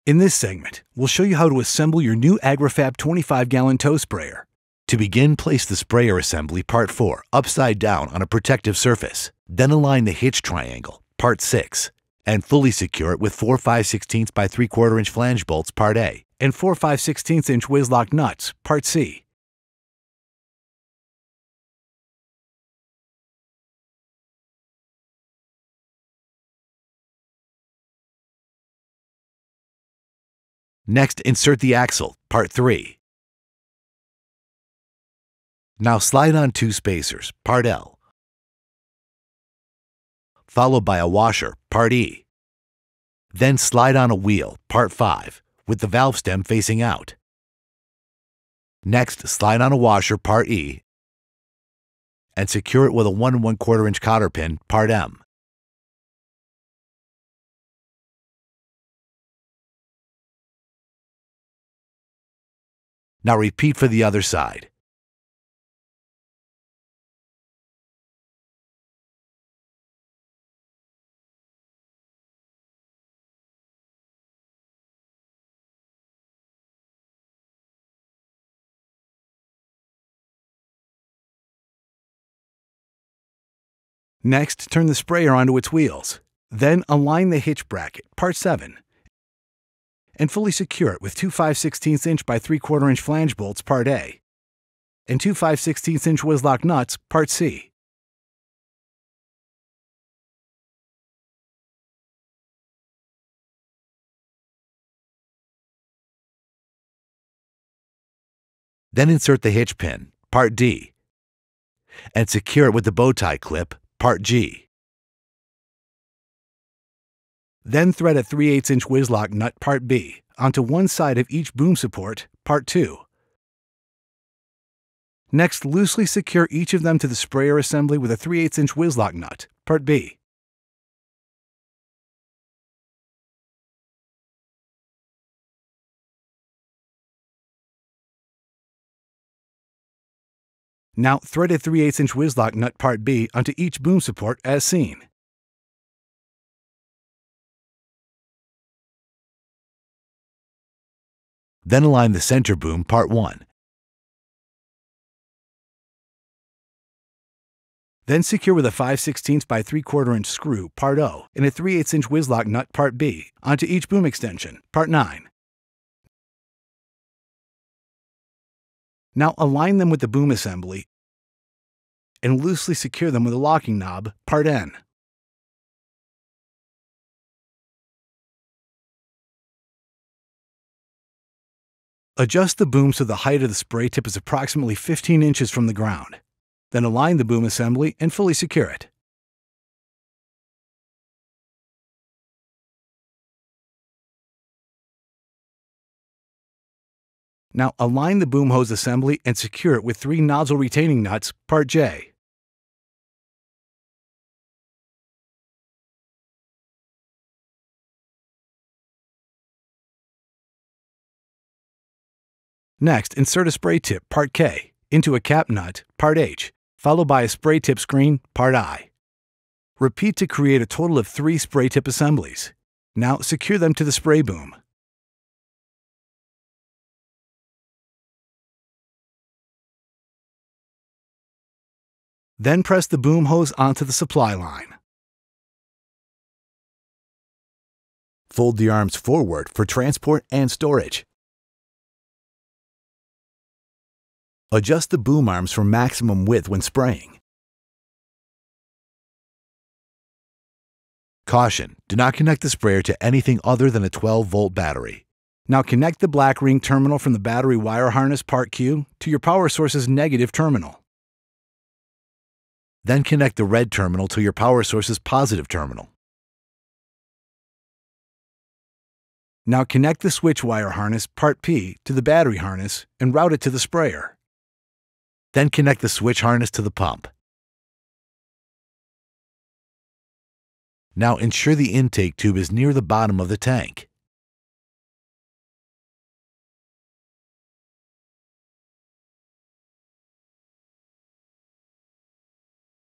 In this segment, we'll show you how to assemble your new Agri-Fab 25-gallon tow sprayer. To begin, place the sprayer assembly Part 4 upside down on a protective surface. Then align the hitch triangle, Part 6, and fully secure it with 4 5/16 by 3/4 inch flange bolts, Part A, and 4 5/16 inch whiz-lock nuts, Part C. Next, insert the axle, Part 3. Now slide on 2 spacers, Part L, followed by a washer, Part E. Then slide on a wheel, Part 5, with the valve stem facing out. Next, slide on a washer, Part E, and secure it with a 1 1/4 inch cotter pin, Part M. Now repeat for the other side. Next, turn the sprayer onto its wheels. Then align the hitch bracket, Part 7, and fully secure it with 2 5/16 inch by 3/4 inch flange bolts, Part A, and 2 5/16 inch whiz-lock nuts, Part C. Then insert the hitch pin, Part D, and secure it with the bow tie clip, Part G. Then thread a 3/8 inch whiz-lock nut, Part B, onto one side of each boom support, Part 2. Next, loosely secure each of them to the sprayer assembly with a 3/8 inch whiz-lock nut, Part B. Now thread a 3/8 inch whiz-lock nut, Part B, onto each boom support as seen. Then align the center boom, Part 1. Then secure with a 5/16 by 3/4 inch screw, Part O, and a 3/8 inch whiz-lock nut, Part B, onto each boom extension, Part 9. Now align them with the boom assembly and loosely secure them with a locking knob, Part N. Adjust the boom so the height of the spray tip is approximately 15 inches from the ground. Then align the boom assembly and fully secure it. Now align the boom hose assembly and secure it with 3 nozzle retaining nuts, Part J. Next, insert a spray tip, Part K, into a cap nut, Part H, followed by a spray tip screen, Part I. Repeat to create a total of 3 spray tip assemblies. Now secure them to the spray boom. Then press the boom hose onto the supply line. Fold the arms forward for transport and storage. Adjust the boom arms for maximum width when spraying. Caution: do not connect the sprayer to anything other than a 12-volt battery. Now connect the black ring terminal from the battery wire harness, Part Q, to your power source's negative terminal. Then connect the red terminal to your power source's positive terminal. Now connect the switch wire harness, Part P, to the battery harness and route it to the sprayer. Then connect the switch harness to the pump. Now ensure the intake tube is near the bottom of the tank.